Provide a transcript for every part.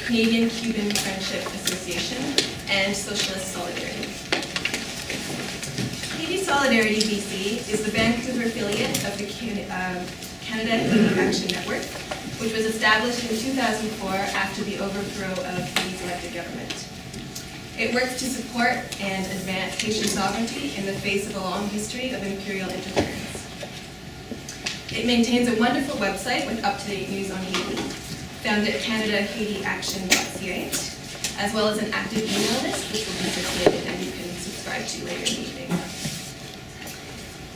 Canadian-Cuban Friendship Association, and Socialist Solidarity. Haiti Solidarity BC is the Vancouver affiliate of the Canada Haiti Action Network, which was established in 2004 after the overthrow of Haiti's elected government. It works to support and advance Haitian sovereignty in the face of a long history of imperial interference. It maintains a wonderful website with up-to-date news on Haiti, found at CanadaHaitiAction.ca, as well as an active email list, which will be circulated and you can subscribe to later in the evening.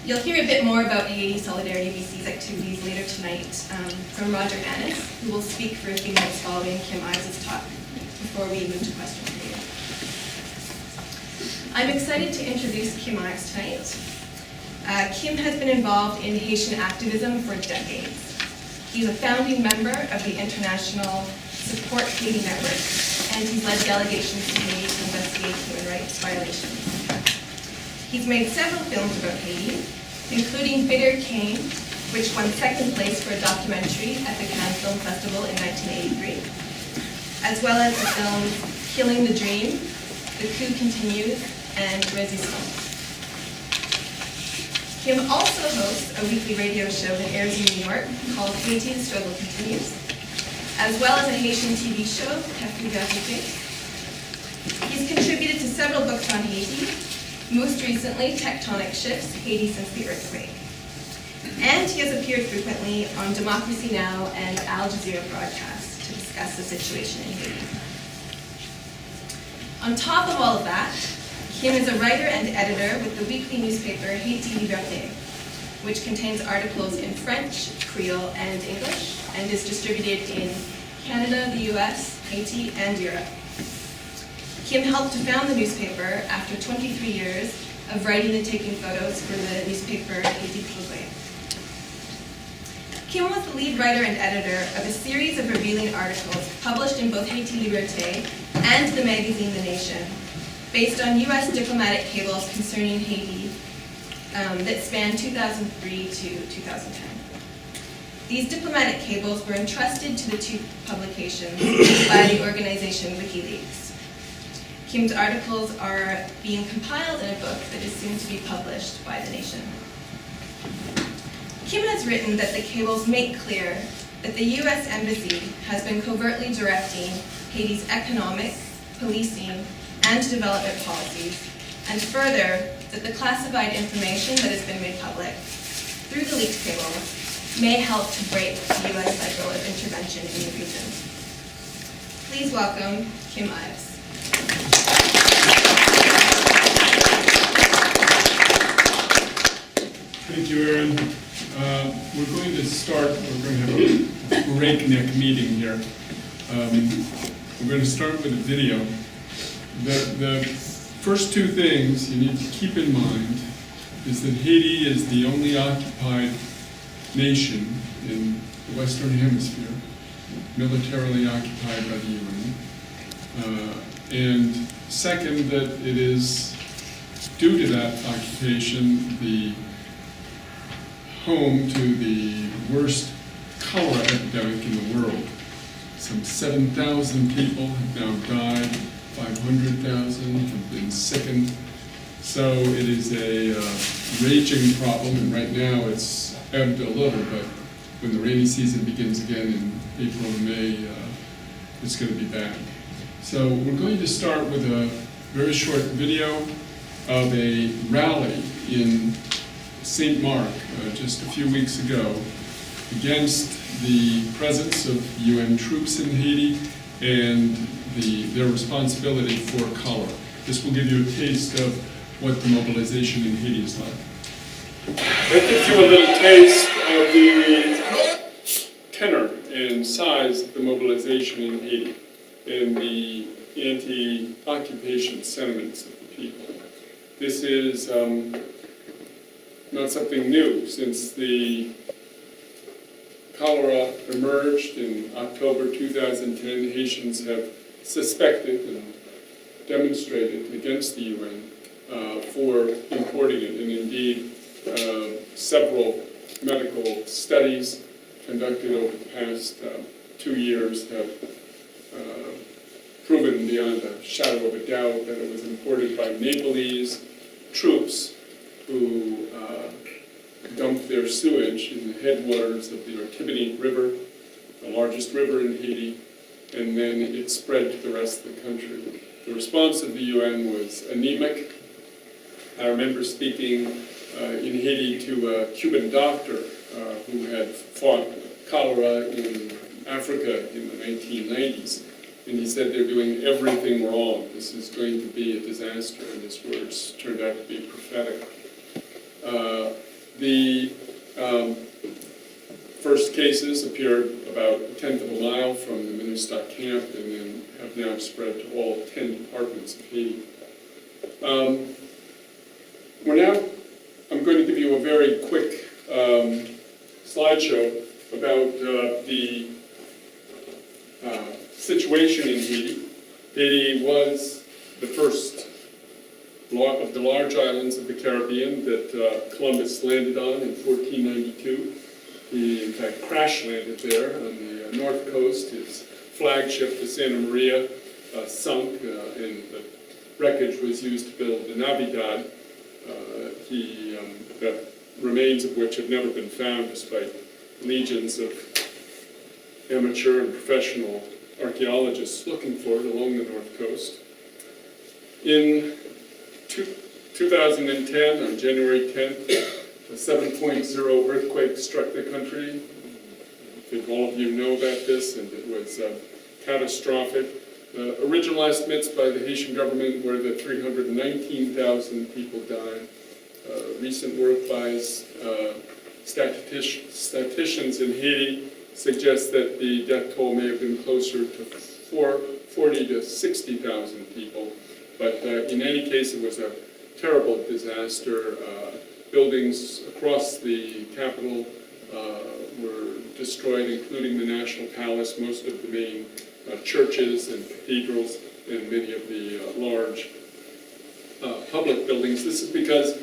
You'll hear a bit more about Haiti Solidarity BC's activities later tonight from Roger Annis, who will speak for a few minutes following Kim Ives' talk before we move to question period. I'm excited to introduce Kim Ives tonight. Kim has been involved in Haitian activism for decades. He's a founding member of the International Support Haiti Network, and he's led delegations to Haiti to investigate human rights violations. He's made several films about Haiti, including Bitter Cane, which won second place for a documentary at the Cannes Film Festival in 1983, as well as the films Killing the Dream, The Coup Continues, and Resistance. Kim also hosts a weekly radio show that airs in New York called Haiti, the Struggle Continues, as well as a Haitian TV show, SFU Harbour. He's contributed to several books on Haiti, most recently Tectonic Shifts, Haiti Since the Earthquake. And he has appeared frequently on Democracy Now! And Al Jazeera broadcasts to discuss the situation in Haiti. On top of all of that, Kim is a writer and editor with the weekly newspaper Haiti Liberte, which contains articles in French, Creole, and English, and is distributed in Canada, the US, Haiti, and Europe. Kim helped to found the newspaper after 23 years of writing and taking photos for the newspaper Haiti Liberte. Kim was the lead writer and editor of a series of revealing articles published in both Haiti Liberte and the magazine The Nation, based on US diplomatic cables concerning Haiti that spanned 2003 to 2010. These diplomatic cables were entrusted to the two publications by the organization Wikileaks. Kim's articles are being compiled in a book that is soon to be published by The Nation. Kim has written that the cables make clear that the US Embassy has been covertly directing Haiti's economic, policing, and development policies, and further, that the classified information that has been made public through the leaked cables may help to break the US cycle of intervention in the region. Please welcome Kim Ives. Thank you, Erin. We're going to start, we're going to have a breakneck meeting here. We're going to start with a video. The first two things you need to keep in mind is that Haiti is the only occupied nation in the Western Hemisphere, militarily occupied by the UN. And second, that it is, due to that occupation, the home to the worst cholera epidemic in the world. Some 7,000 people have now died. 500,000 have been sickened. So it is a raging problem, and right now it's ebbed a little, but when the rainy season begins again in April and May, it's going to be bad. So we're going to start with a very short video of a rally in St. Mark just a few weeks ago against the presence of UN troops in Haiti and their responsibility for cholera. This will give you a taste of what the mobilization in Haiti is like. That gives you a little taste of the tenor and size of the mobilization in Haiti and the anti-occupation sentiments of the people. This is not something new. Since the cholera emerged in October 2010, Haitians have suspected and demonstrated against the UN for importing it, and indeed several medical studies conducted over the past 2 years have proven beyond a shadow of a doubt that it was imported by Nepalese troops who dumped their sewage in the headwaters of the Artibonite River, the largest river in Haiti, and then it spread to the rest of the country. The response of the UN was anemic. I remember speaking in Haiti to a Cuban doctor who had fought cholera in Africa in the 1990s. And he said they're doing everything wrong. This is going to be a disaster, and his words turned out to be prophetic. The first cases appeared about a tenth of a mile from the Minnesota camp and then have now spread to all 10 departments of Haiti. I'm going to give you a very quick slideshow about the situation in Haiti. Haiti was the first of the large islands of the Caribbean that Columbus landed on in 1492. He, in fact, crash-landed there on the north coast. His flagship, the Santa Maria, sunk, and the wreckage was used to build the Navidad, the remains of which have never been found despite legions of amateur and professional archaeologists looking for it along the north coast. In 2010, on January 10th, a 7.0 earthquake struck the country. I think all of you know about this, and it was catastrophic. Original estimates by the Haitian government were that 319,000 people died. Recent work by statisticians in Haiti suggests that the death toll may have been closer to 40 to 60,000 people. But in any case, it was a terrible disaster. Buildings across the capital were destroyed, including the National Palace, most of the main churches and cathedrals, and many of the large public buildings. This is because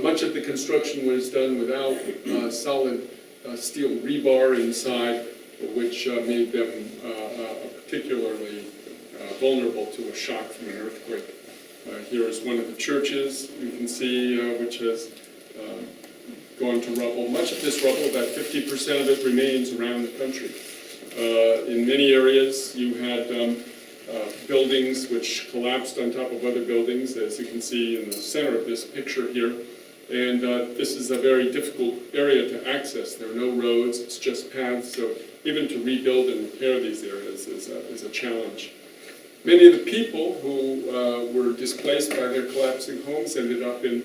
much of the construction was done without solid steel rebar inside, which made them particularly vulnerable to a shock from an earthquake. Here is one of the churches you can see, which has gone to rubble. Much of this rubble, about 50% of it, remains around the country. In many areas, you had buildings which collapsed on top of other buildings, as you can see in the center of this picture here. And this is a very difficult area to access. There are no roads, it's just paths, so even to rebuild and repair these areas is a challenge. Many of the people who were displaced by their collapsing homes ended up in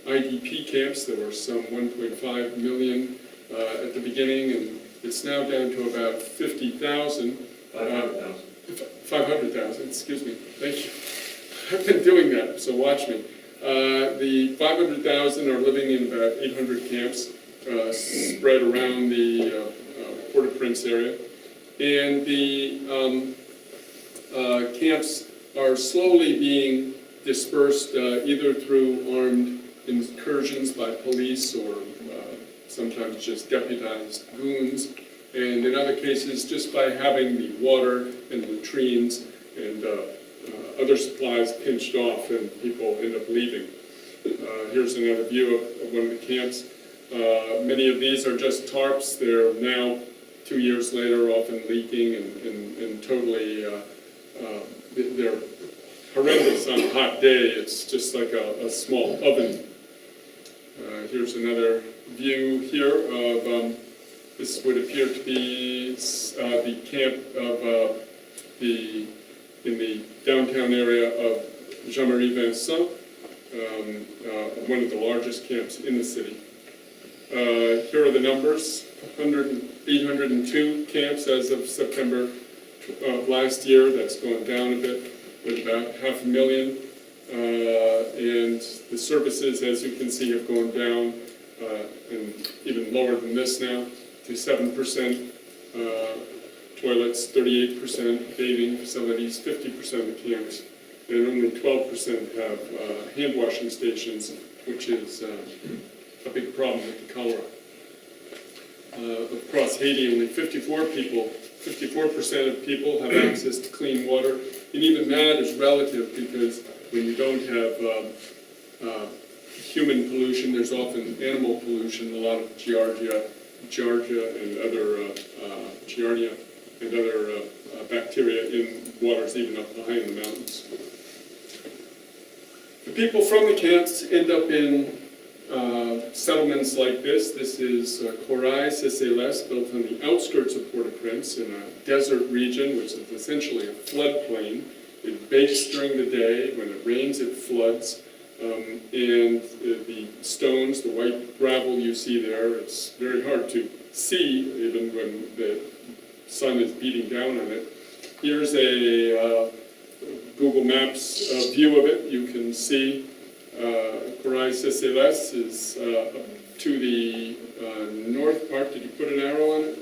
IDP camps. There were some 1.5 million at the beginning, and it's now down to about 50,000. 500,000. 500,000, excuse me. Thank you. I've been doing that, so watch me. The 500,000 are living in about 800 camps spread around the Port-au-Prince area. And the camps are slowly being dispersed either through armed incursions by police or sometimes just deputized goons, and in other cases just by having the water and latrines and other supplies pinched off, and people end up leaving. Here's another view of one of the camps. Many of these are just tarps. They're now, 2 years later, often leaking and totally, they're horrendous on a hot day. It's just like a small oven. Here's another view here of, this would appear to be the camp of in the downtown area of Jean-Marie Vincent, one of the largest camps in the city. Here are the numbers: 802 camps as of September of last year. That's gone down a bit, with about 500,000. And the services, as you can see, have gone down, and even lower than this now, to 7%. Toilets, 38%, bathing facilities, 50% of the camps, and only 12% have hand washing stations, which is a big problem with the cholera. across Haiti, only 54% of people have access to clean water. And even that is relative, because when you don't have human pollution, there's often animal pollution, a lot of giardia and other giardia and other bacteria in waters even up high in the mountains. The people from the camps end up in settlements like this. This is Corail-Cécélès, built on the outskirts of Port-au-Prince in a desert region, which is essentially a floodplain. It bakes during the day. When it rains, it floods. And the stones, the white gravel you see there, it's very hard to see even when the sun is beating down on it. Here's a Google Maps view of it. You can see Corail-Cécélès is up to the north part. Did you put an arrow on it,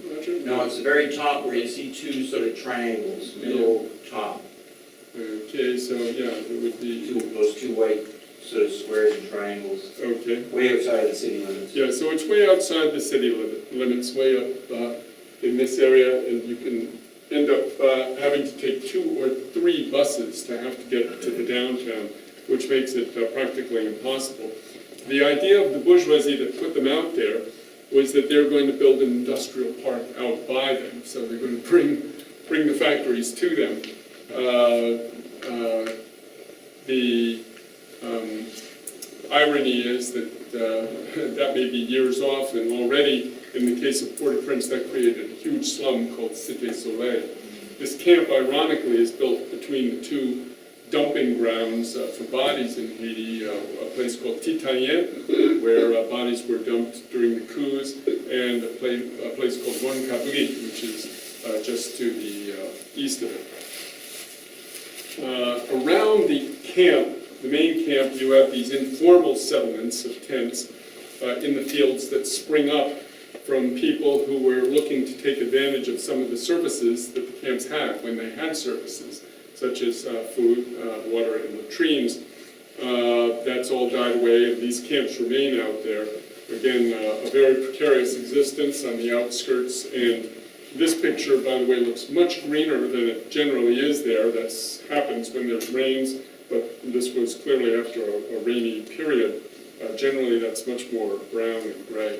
Roger? No, it's the very top where you see two sort of triangles, middle, top. Okay, so yeah, it would be... Those two white sort of squares and triangles. Okay. Way outside the city limits. Yeah, so it's way outside the city limits, way up in this area, and you can end up having to take 2 or 3 buses to have to get to the downtown, which makes it practically impossible. The idea of the bourgeoisie that put them out there was that they're going to build an industrial park out by them, so they're going to bring the factories to them. The irony is that that may be years off, and already in the case of Port-au-Prince, that created a huge slum called Cité Soleil. This camp, ironically, is built between the 2 dumping grounds for bodies in Haiti, a place called Titanien, where bodies were dumped during the coups, and a place called Ouankabri, which is just to the east of it. Around the camp, the main camp, you have these informal settlements of tents in the fields that spring up from people who were looking to take advantage of some of the services that the camps had when they had services, such as food, water, and latrines. That's all died away, and these camps remain out there. Again, a very precarious existence on the outskirts, and this picture, by the way, looks much greener than it generally is there. That happens when there's rains, but this was clearly after a rainy period. Generally, that's much more brown and gray.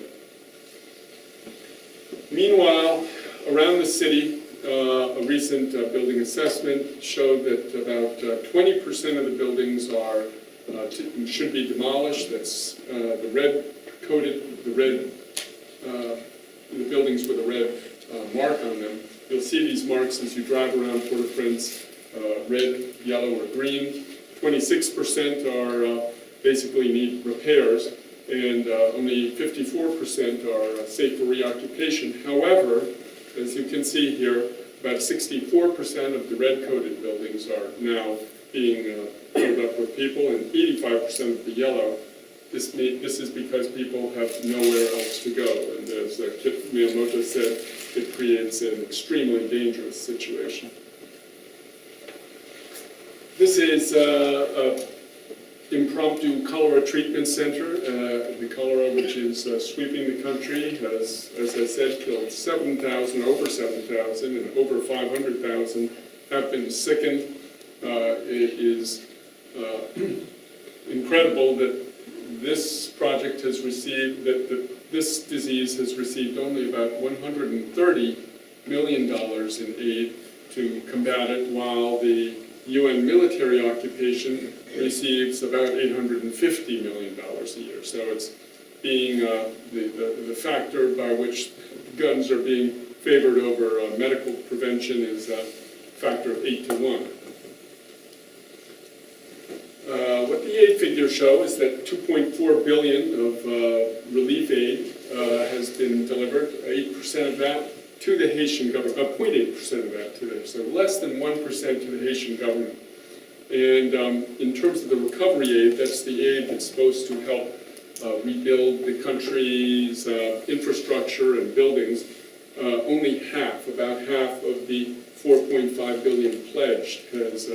Meanwhile, around the city, a recent building assessment showed that about 20% of the buildings should be demolished. That's the buildings with a red mark on them. You'll see these marks as you drive around Port-au-Prince, red, yellow, or green. 26% are basically need repairs, and only 54% are safe for reoccupation. However, as you can see here, about 64% of the red-coated buildings are now being filled up with people, and 85% of the yellow. This is because people have nowhere else to go, and as Kip Miyamoto said, it creates an extremely dangerous situation. This is an impromptu cholera treatment center. The cholera, which is sweeping the country, has, as I said, killed over 7,000, and over 500,000 have been sickened. It is incredible that this project has received, this disease has received only about $130 million in aid to combat it, while the UN military occupation receives about $850 million a year. So it's being the factor by which guns are being favored over medical prevention is a factor of 8 to 1. What the aid figures show is that $2.4 billion of relief aid has been delivered, 8% of that to the Haitian government, 0.8% of that to the, so less than 1% to the Haitian government. And in terms of the recovery aid, that's the aid that's supposed to help rebuild the country's infrastructure and buildings. Only half, about half of the 4.5 billion pledged has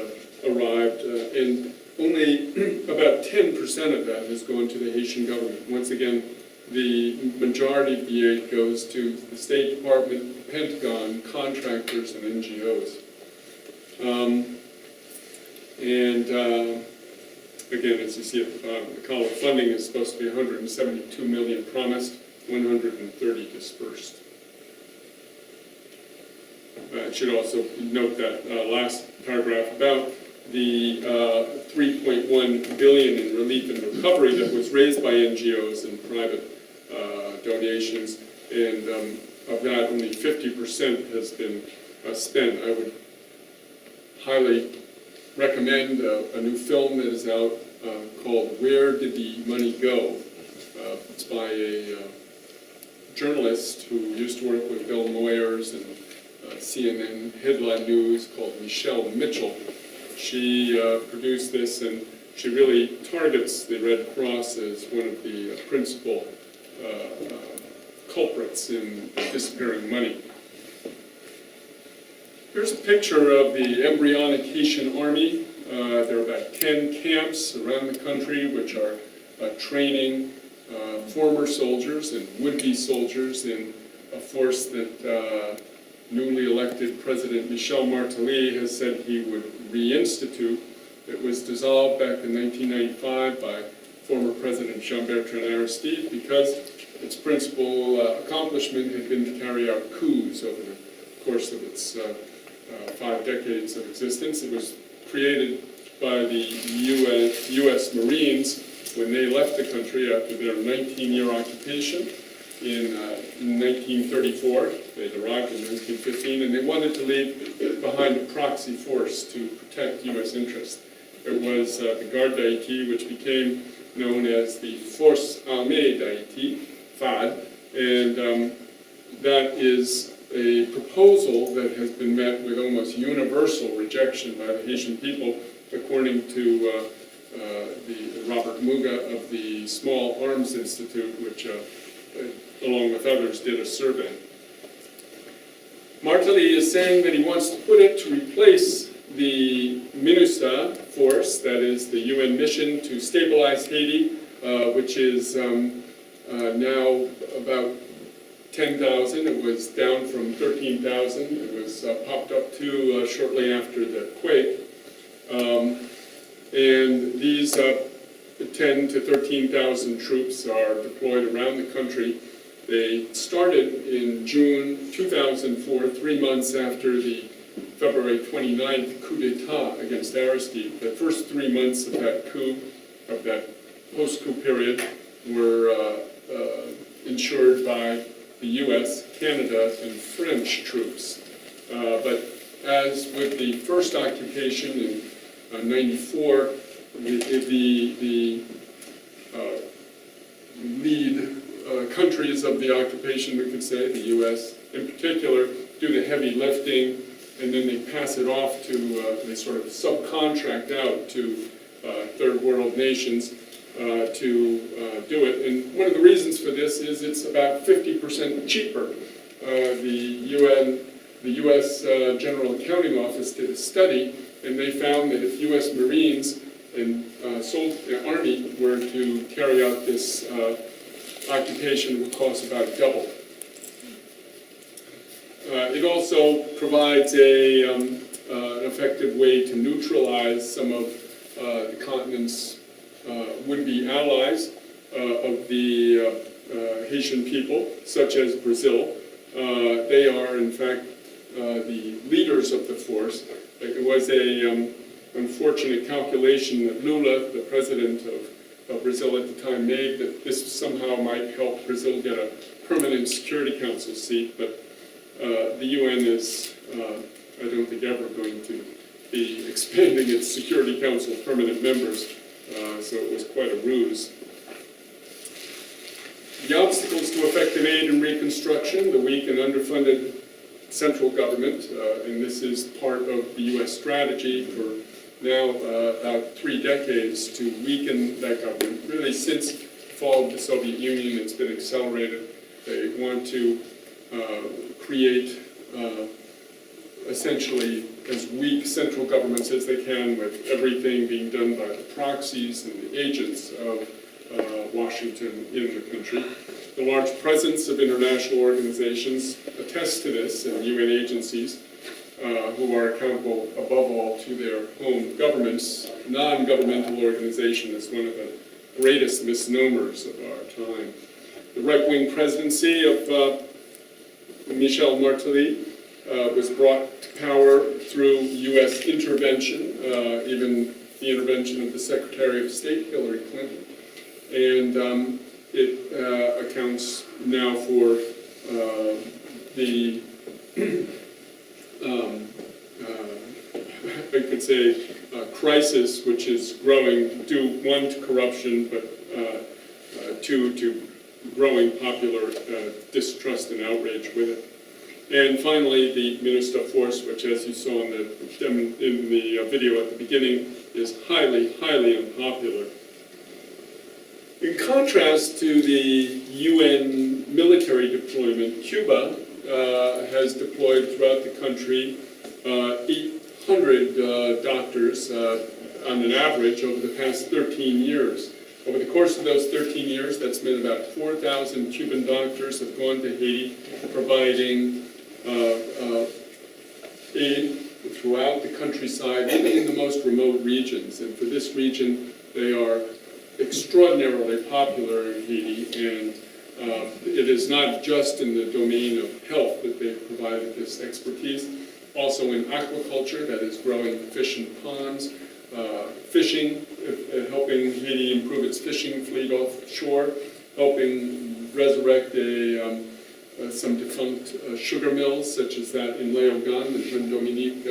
arrived, and only about 10% of that has gone to the Haitian government. Once again, the majority of the aid goes to the State Department, the Pentagon, contractors, and NGOs. Again, as you see at the bottom, the column, funding is supposed to be 172 million promised, 130 dispersed. I should also note that last paragraph about the 3.1 billion in relief and recovery that was raised by NGOs and private donations, and of that only 50% has been spent. I would highly recommend a new film that is out called Where Did the Money Go? It's by a journalist who used to work with Bill Moyers and CNN Headline News called Michelle Mitchell. She produced this, and she really targets the Red Cross as one of the principal culprits in disappearing money. Here's a picture of the embryonic Haitian army. There are about 10 camps around the country which are training former soldiers and would-be soldiers in a force that newly elected President Michel Martelly has said he would reinstitute. It was dissolved back in 1995 by former President Jean-Bertrand Aristide because its principal accomplishment had been to carry out coups over the course of its 5 decades of existence. It was created by the U.S. Marines when they left the country after their 19-year occupation in 1934. They'd arrived in 1915, and they wanted to leave behind a proxy force to protect U.S. interests. It was the Garde d'Haïti, which became known as the Force Armée d'Haïti, FAD, and that is a proposal that has been met with almost universal rejection by the Haitian people, according to the Robert Muga of the Small Arms Institute, which, along with others, did a survey. Martelly is saying that he wants to put it to replace the MINUSTA force, that is the UN mission to stabilize Haiti, which is now about 10,000. It was down from 13,000. It was popped up to shortly after the quake. And these 10 to 13,000 troops are deployed around the country. They started in June 2004, 3 months after the February 29th coup d'etat against Aristide. The first 3 months of that coup, of that post-coup period, were ensured by the U.S., Canada, and French troops. But as with the first occupation in '94, the lead countries of the occupation, we could say, the U.S. in particular, do the heavy lifting, and then they pass it off to, they sort of subcontract out to third world nations to do it. And one of the reasons for this is it's about 50% cheaper. The U.S. General Accounting Office did a study, and they found that if U.S. Marines and the Army were to carry out this occupation, it would cost about double. It also provides an effective way to neutralize some of the continent's would-be allies of the Haitian people, such as Brazil. They are, in fact, the leaders of the force. It was a unfortunate calculation that Lula, the president of Brazil at the time, made, that this somehow might help Brazil get a permanent Security Council seat, but the UN is, I don't think, ever going to be expanding its Security Council permanent members, so it was quite a ruse. The obstacles to effective aid and reconstruction, the weak and underfunded central government, and this is part of the U.S. strategy for now about 3 decades to weaken that government. Really, since the fall of the Soviet Union, it's been accelerated. They want to create essentially as weak central governments as they can, with everything being done by the proxies and the agents of Washington in the country. The large presence of international organizations attests to this, and UN agencies who are accountable above all to their home governments. Non-governmental organization is one of the greatest misnomers of our time. The right-wing presidency of Michel Martelly was brought to power through U.S. intervention, even the intervention of the Secretary of State, Hillary Clinton. And it accounts now for the, I could say, crisis which is growing, due, one, to corruption, but two, to growing popular distrust and outrage with it. And finally, the Minister of Force, which, as you saw in the video at the beginning, is highly, highly unpopular. In contrast to the UN military deployment, Cuba has deployed throughout the country 800 doctors on an average over the past 13 years. Over the course of those 13 years, that's been about 4,000 Cuban doctors have gone to Haiti, providing aid throughout the countryside, even in the most remote regions. And for this region, they are extraordinarily popular in Haiti, and it is not just in the domain of health that they've provided this expertise, also in aquaculture, that is growing fish in ponds, fishing, helping Haiti improve its fishing fleet offshore, helping resurrect some defunct sugar mills, such as that in Léogâne, the Jeune Dominique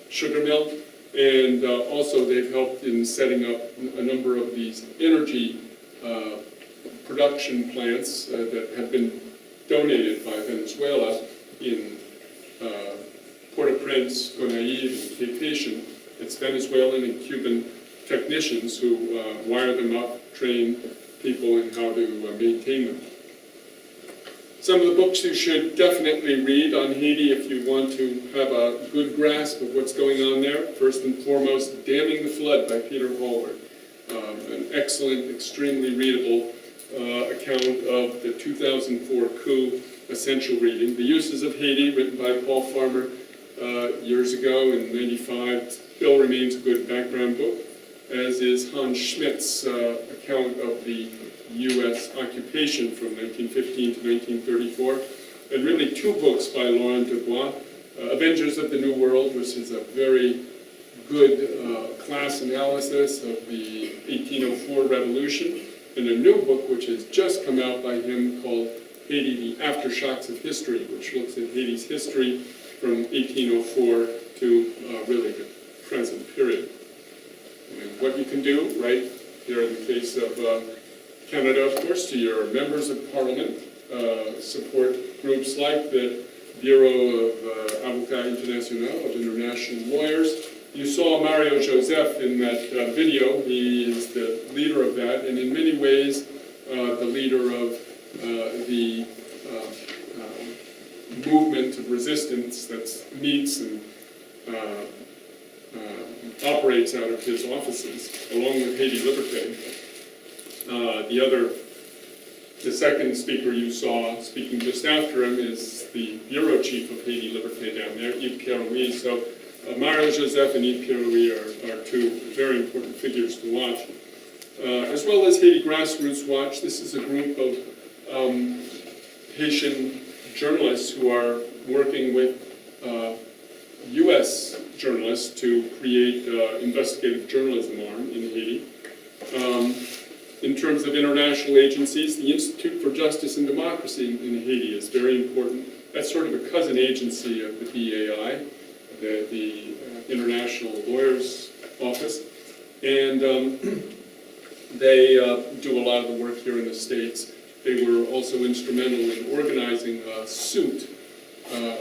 sugar mill. And also they've helped in setting up a number of these energy production plants that have been donated by Venezuela in Port-au-Prince, Gonaïves, and Cape-Haitian. It's Venezuelan and Cuban technicians who wire them up, train people in how to maintain them. Some of the books you should definitely read on Haiti if you want to have a good grasp of what's going on there. First and foremost, Damming the Flood by Peter Hallward. An excellent, extremely readable account of the 2004 coup, essential reading. The Uses of Haiti, written by Paul Farmer years ago in '95, still remains a good background book, as is Hans Schmidt's account of the U.S. occupation from 1915 to 1934, and really two books by Laurent Dubois, Avengers of the New World, which is a very good class analysis of the 1804 revolution, and a new book which has just come out by him called Haiti, the Aftershocks of History, which looks at Haiti's history from 1804 to really the present period. And what you can do, right here in the case of Canada, of course, to your members of parliament, support groups like the Bureau of Avocats International, of international lawyers. You saw Mario Joseph in that video. He is the leader of that, and in many ways, the leader of the movement of resistance that meets and operates out of his offices, along with Haiti Liberte. The second speaker you saw speaking just after him is the bureau chief of Haiti Liberte down there, Yves Pierre-Louis. So Mario Joseph and Yves Pierre-Louis are two very important figures to watch. As well as Haiti Grassroots Watch, this is a group of Haitian journalists who are working with U.S. journalists to create investigative journalism arm in Haiti. In terms of international agencies, the Institute for Justice and Democracy in Haiti is very important. That's sort of a cousin agency of the BAI, the International Lawyers Office. And they do a lot of the work here in the States. They were also instrumental in organizing a suit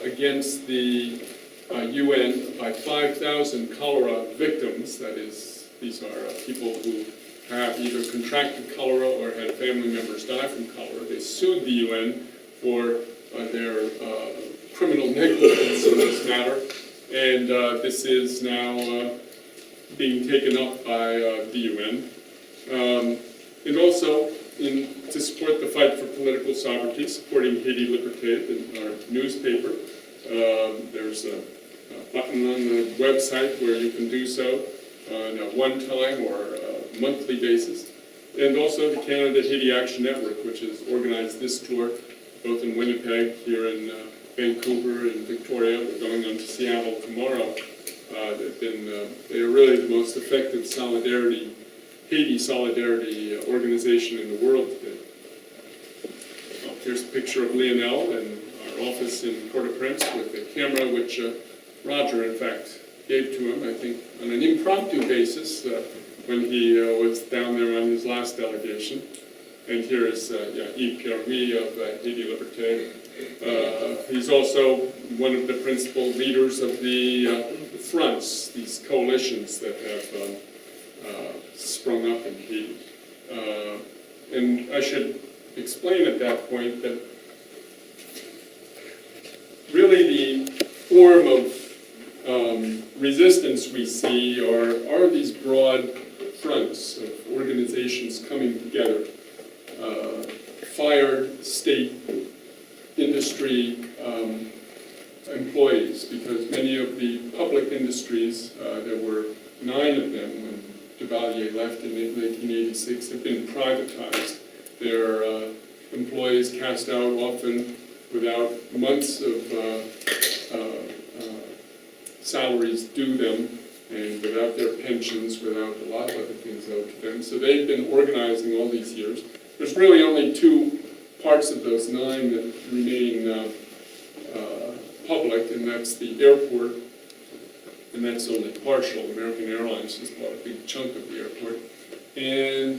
against the UN by 5,000 cholera victims. That is, these are people who have either contracted cholera or had family members die from cholera. They sued the UN for their criminal negligence in this matter, and this is now being taken up by the UN. And also, to support the fight for political sovereignty, supporting Haiti Liberte, our newspaper, there's a button on the website where you can do so on a one-time or a monthly basis. And also the Canada Haiti Action Network, which has organized this tour, both in Winnipeg, here in Vancouver and Victoria. We're going on to Seattle tomorrow. They are really the most effective Haiti solidarity organization in the world today. Well, here's a picture of Lionel and our office in Port-au-Prince with a camera which Roger, in fact, gave to him, I think, on an impromptu basis when he was down there on his last delegation. And here is Yves Pierre of Haiti Liberte. He's also one of the principal leaders of the fronts, these coalitions that have sprung up in Haiti. And I should explain at that point that really the form of resistance we see are these broad fronts of organizations coming together. Fire, state, industry, employees, because many of the public industries, there were 9 of them when Duvalier left in 1986, have been privatized. Their employees cast out often without months of salaries due them, and without their pensions, without a lot of other things owed to them. So they've been organizing all these years. There's really only 2 parts of those 9 that remain public, and that's the airport, and that's only partial. American Airlines has bought a big chunk of the airport, and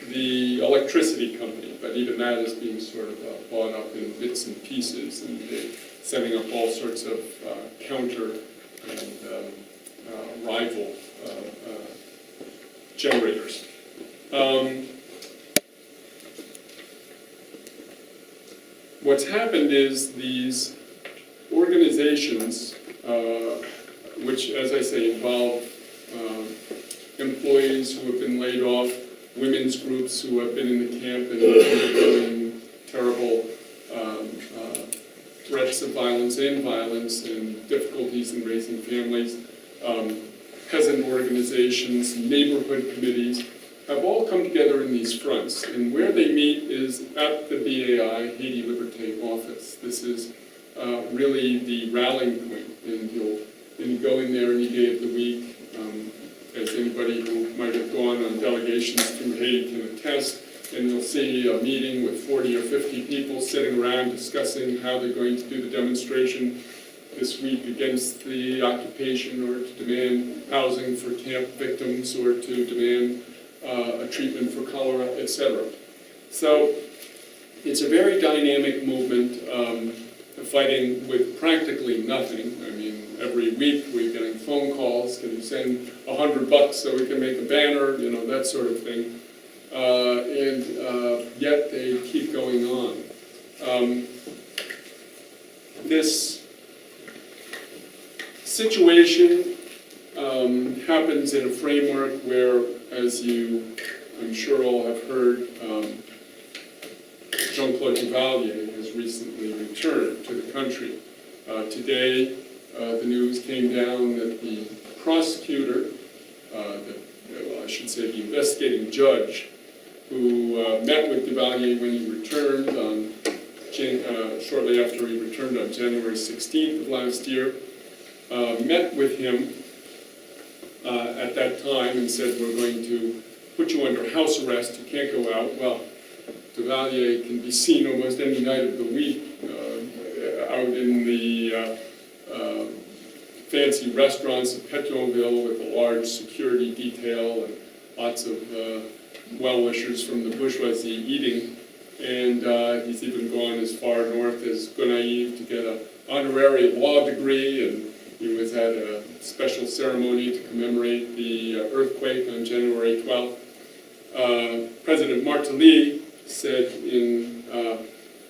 the electricity company, but even that is being sort of bought up in bits and pieces, and they're setting up all sorts of counter and rival generators. What's happened is these organizations, which, as I say, involve employees who have been laid off, women's groups who have been in the camp and undergoing terrible threats of violence and difficulties in raising families, peasant organizations, neighborhood committees, have all come together in these fronts. And where they meet is at the BAI Haiti Liberte office. This is really the rallying point, and you go in there any day of the week, as anybody who might have gone on delegations through Haiti can attest, and you'll see a meeting with 40 or 50 people sitting around discussing how they're going to do the demonstration this week against the occupation, or to demand housing for camp victims, or to demand a treatment for cholera, etc. So it's a very dynamic movement, fighting with practically nothing. I mean, every week we're getting phone calls, can you send $100 so we can make a banner, that sort of thing. And yet they keep going on. This situation happens in a framework where, as you, I'm sure, all have heard, Jean-Claude Duvalier has recently returned to the country. Today, the news came down that the prosecutor, I should say the investigating judge, who met with Duvalier when he returned shortly after he returned on January 16th of last year, met with him at that time and said, we're going to put you under house arrest, you can't go out. Well, Duvalier can be seen almost any night of the week out in the fancy restaurants of Petronville with a large security detail and lots of well-wishers from the bourgeoisie eating. And he's even gone as far north as Gonaives to get an honorary law degree, and he was at a special ceremony to commemorate the earthquake on January 12th. President Martelly said in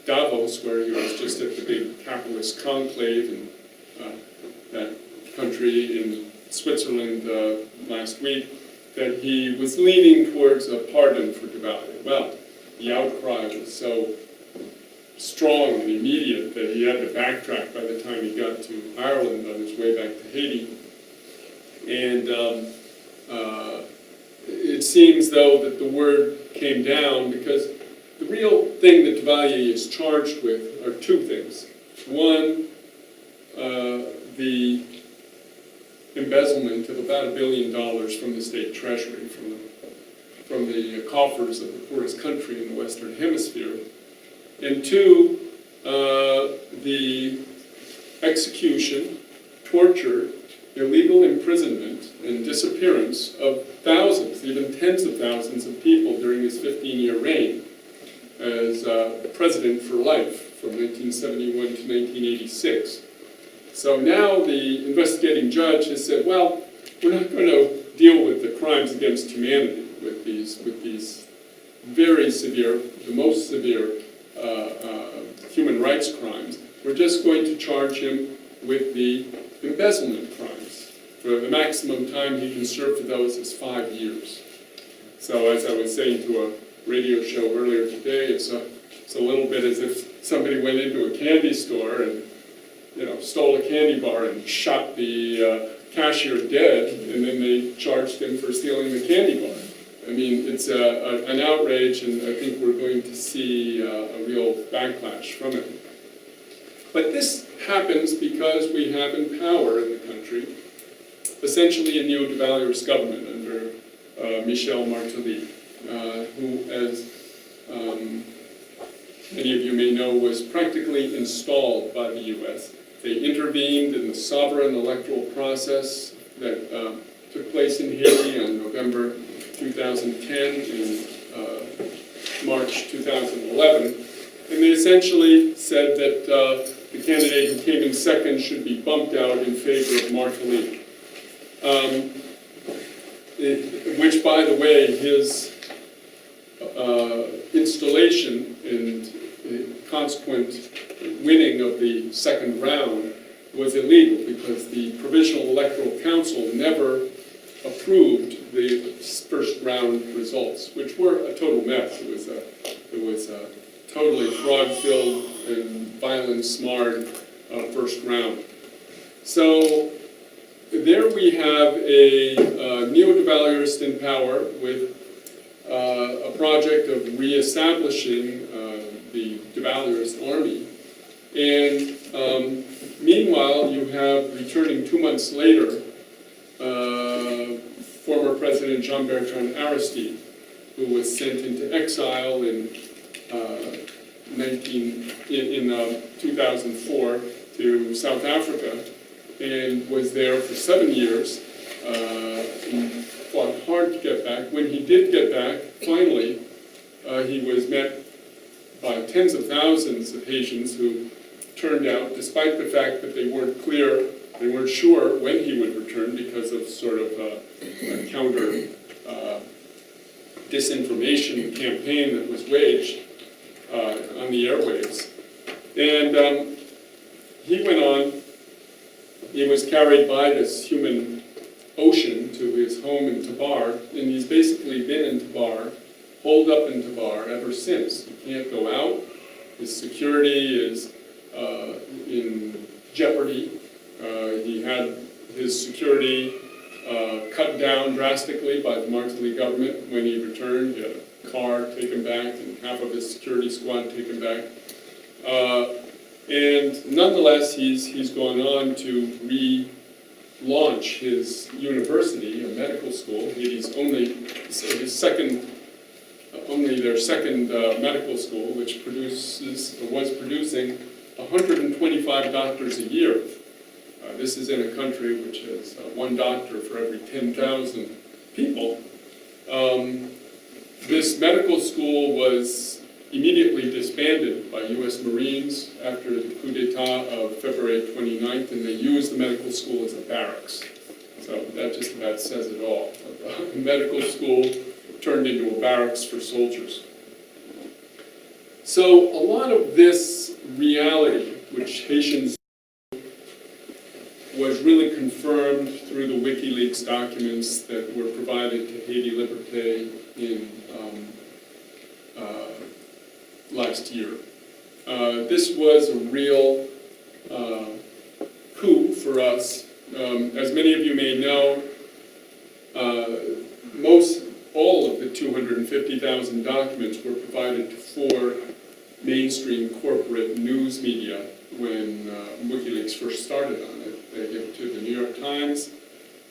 Davos, where he was just at the big capitalist conclave in that country in Switzerland last week, that he was leaning towards a pardon for Duvalier. Well, the outcry was so strong and immediate that he had to backtrack by the time he got to Ireland on his way back to Haiti. And it seems, though, that the word came down because the real thing that Duvalier is charged with are two things. One, the embezzlement of about $1 billion from the state treasury, from the coffers of the poorest country in the Western Hemisphere. And two, the execution, torture, illegal imprisonment, and disappearance of thousands, even tens of thousands of people during his 15-year reign as president for life from 1971 to 1986. So now the investigating judge has said, well, we're not going to deal with the crimes against humanity, with these very severe, the most severe human rights crimes. We're just going to charge him with the embezzlement crimes. For the maximum time he can serve for those is 5 years. So as I was saying to a radio show earlier today, it's a little bit as if somebody went into a candy store and stole a candy bar and shot the cashier dead, and then they charged him for stealing the candy bar. I mean, it's an outrage, and I think we're going to see a real backlash from it. But this happens because we have in power in the country essentially a neo-Duvalierist government under Michel Martelly, who, as many of you may know, was practically installed by the U.S. They intervened in the sovereign electoral process that took place in Haiti on November 2010 and March 2011. And they essentially said that the candidate who came in second should be bumped out in favor of Martelly. Which, by the way, his installation and consequent winning of the second round was illegal because the Provisional Electoral Council never approved the first round results, which were a total mess. It was a totally fraud-filled and violence-marred first round. So there we have a neo-Duvalierist in power with a project of reestablishing the Duvalierist army. And meanwhile, you have, returning 2 months later, former President Jean-Bertrand Aristide, who was sent into exile in 2004 to South Africa, and was there for 7 years, and fought hard to get back. When he did get back, finally, he was met by tens of thousands of Haitians who turned out, despite the fact that they weren't clear, they weren't sure when he would return because of sort of a counter disinformation campaign that was waged on the airwaves. And he went on. He was carried by this human ocean to his home in Tabar, and he's basically been in Tabar, holed up in Tabar ever since. He can't go out. His security is in jeopardy. He had his security cut down drastically by the Martelly government when he returned. He had a car taken back and half of his security squad taken back. And nonetheless, he's gone on to relaunch his university, a medical school. Haiti's their second medical school, which was producing 125 doctors a year. This is in a country which has one doctor for every 10,000 people. This medical school was immediately disbanded by U.S. Marines after the coup d'etat of February 29th, and they used the medical school as a barracks. So that just about says it all. A medical school turned into a barracks for soldiers. So a lot of this reality, which Haitians was really confirmed through the Wikileaks documents that were provided to Haiti Liberte in last year. This was a real coup for us. As many of you may know, all of the 250,000 documents were provided to 4 mainstream corporate news media when Wikileaks first started on it. They gave it to the New York Times,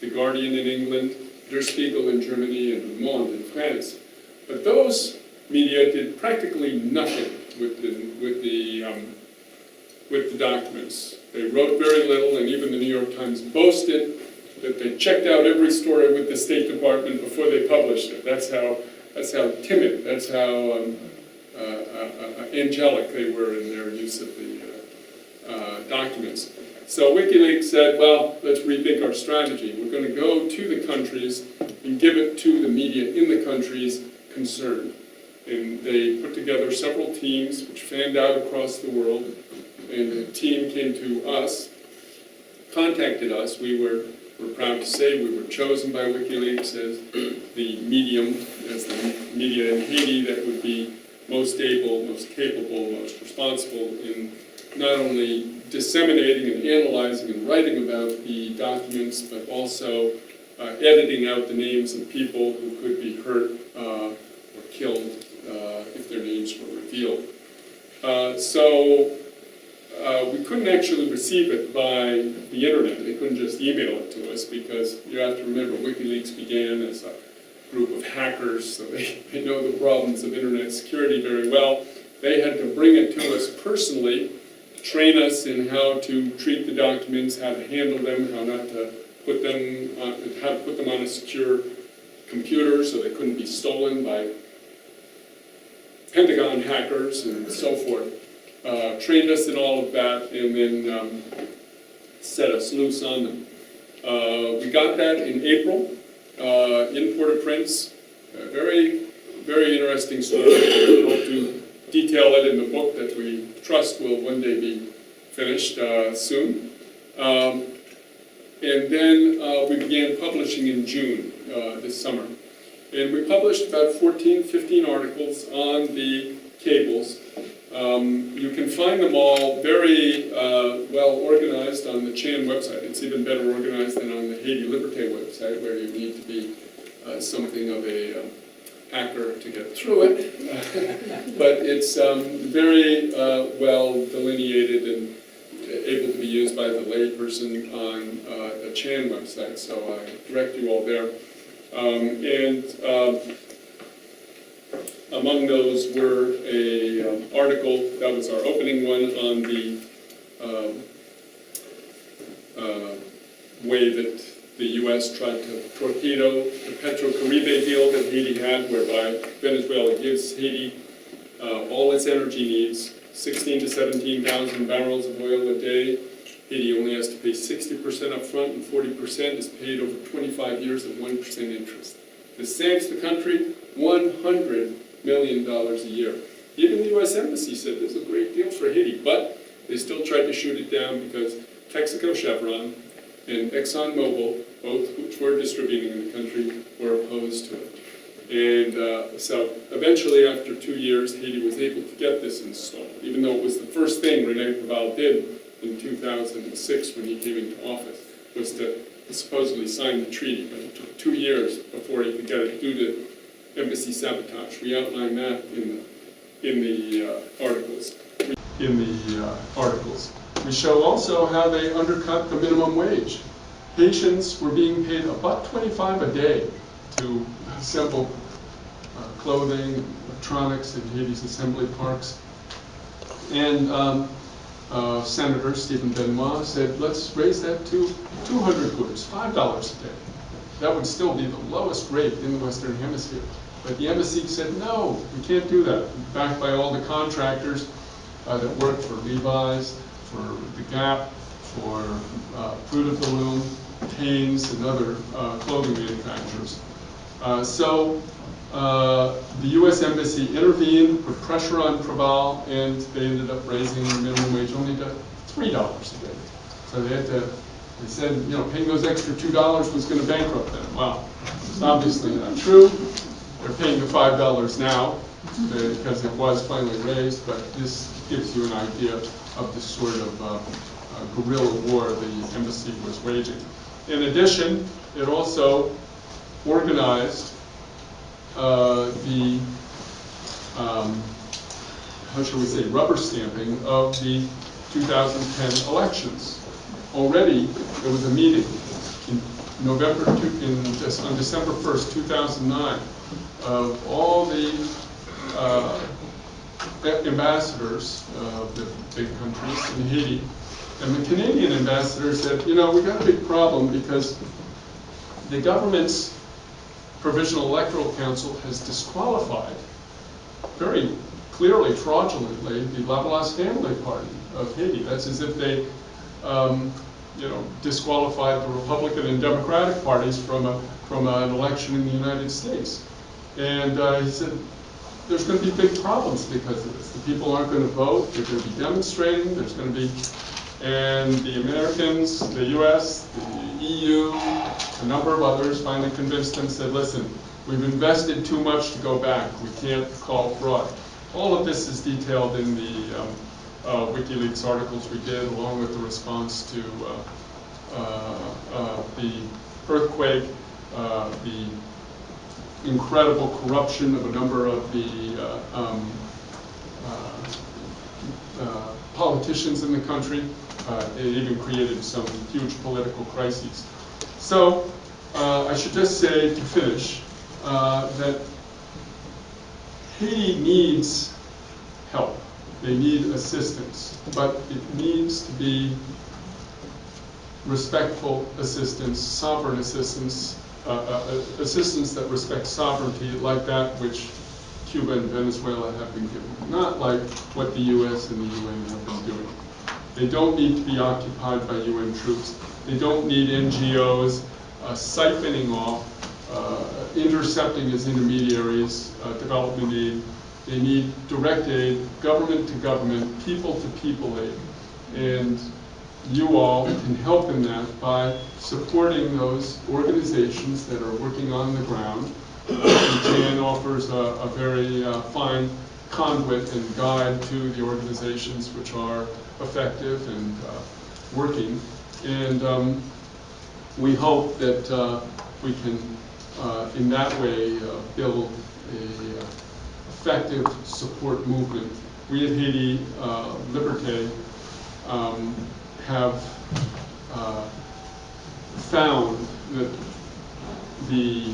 The Guardian in England, Der Spiegel in Germany, and Le Monde in France. But those media did practically nothing with the documents. They wrote very little, and even the New York Times boasted that they checked out every story with the State Department before they published it. That's how timid, that's how angelic they were in their use of the documents. So WikiLeaks said, well, let's rethink our strategy. We're going to go to the countries and give it to the media in the countries concerned. And they put together several teams which fanned out across the world. And the team came to us, contacted us. We're proud to say we were chosen by WikiLeaks as the medium, as the media in Haiti that would be most able, most capable, most responsible in not only disseminating and analyzing and writing about the documents, but also editing out the names of people who could be hurt or killed if their names were revealed. We couldn't actually receive it by the internet. They couldn't just email it to us because you have to remember WikiLeaks began as a group of hackers, so they know the problems of internet security very well. They had to bring it to us personally, train us in how to treat the documents, how to handle them, how not to put them on, how to put them on a secure computer so they couldn't be stolen by Pentagon hackers and so forth. Trained us in all of that and then set us loose on them. We got that in April in Port-au-Prince. Very, very interesting story. I hope to detail it in the book that we trust will one day be finished soon. And then we began publishing in June this summer. And we published about 14, 15 articles on the cables. You can find them all very well organized on the Chan website. It's even better organized than on the Haiti Liberte website, where you need to be something of a hacker to get through it. But it's very well delineated and able to be used by the layperson on the Chan website, so I direct you all there. Among those were an article, that was our opening one, on the way that the U.S. tried to torpedo the Petro-Caribe deal that Haiti had, whereby Venezuela gives Haiti all its energy needs, 16 to 17,000 barrels of oil a day. Haiti only has to pay 60% up front, and 40% is paid over 25 years at 1% interest. This saves the country $100 million a year. Even the U.S. Embassy said this is a great deal for Haiti, but they still tried to shoot it down because Texaco Chevron and ExxonMobil, both which were distributing in the country, were opposed to it. And so eventually, after 2 years, Haiti was able to get this installed, even though it was the first thing René Preval did in 2006 when he came into office, was to supposedly sign the treaty, but it took 2 years before he could get it due to embassy sabotage. We outline that in the articles. We show also how they undercut the minimum wage. Haitians were being paid $1.25 a day to assemble clothing, electronics in Haiti's assembly parks. And Senator Stephen Benoit said, let's raise that to 200 gouttes, $5 a day. That would still be the lowest rate in the Western Hemisphere. But the embassy said, no, we can't do that. Backed by all the contractors that worked for Levi's, for The Gap, for Fruit of the Loom, Hanes, and other clothing manufacturers. So the U.S. Embassy intervened, put pressure on Preval, and they ended up raising the minimum wage only to $3 a day. So they had to They said, you know, paying those extra $2 was going to bankrupt them. Well, it's obviously not true. They're paying the $5 now because it was finally raised, but this gives you an idea of the sort of guerrilla war the embassy was waging. In addition, it also organized the, how shall we say, rubber stamping of the 2010 elections. Already, there was a meeting in on December 1st, 2009, of all the ambassadors of the big countries in Haiti. And the Canadian ambassador said, you know, we got a big problem because the government's Provisional Electoral Council has disqualified, very clearly, fraudulently, the Laplace Family Party of Haiti. That's as if they, you know, disqualified the Republican and Democratic parties from an election in the United States. And he said, there's going to be big problems because of this. The people aren't going to vote. They're going to be demonstrating. There's going to be, and the Americans, the U.S., the EU, a number of others finally convinced them, said, listen, we've invested too much to go back. We can't call fraud. All of this is detailed in the Wikileaks articles we did, along with the response to the earthquake, the incredible corruption of a number of the politicians in the country. It even created some huge political crises. So I should just say, to finish, that Haiti needs help. They need assistance, but it needs to be respectful assistance, sovereign assistance, assistance that respects sovereignty, like that which Cuba and Venezuela have been given, not like what the U.S. and the UN have been doing. They don't need to be occupied by UN troops. They don't need NGOs siphoning off, intercepting as intermediaries development aid. They need direct aid, government to government, people to people aid. And you all can help in that by supporting those organizations that are working on the ground. Jan offers a very fine conduit and guide to the organizations which are effective and working. And we hope that we can, in that way, build a effective support movement. We at Haiti Liberte have found that the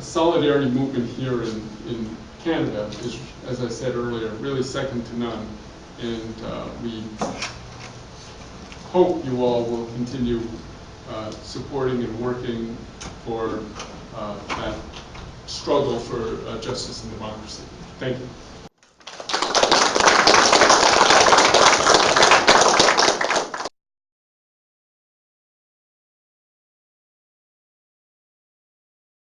solidarity movement here in Canada is, as I said earlier, really second to none. And we hope you all will continue supporting and working for that struggle for justice and democracy. Thank you.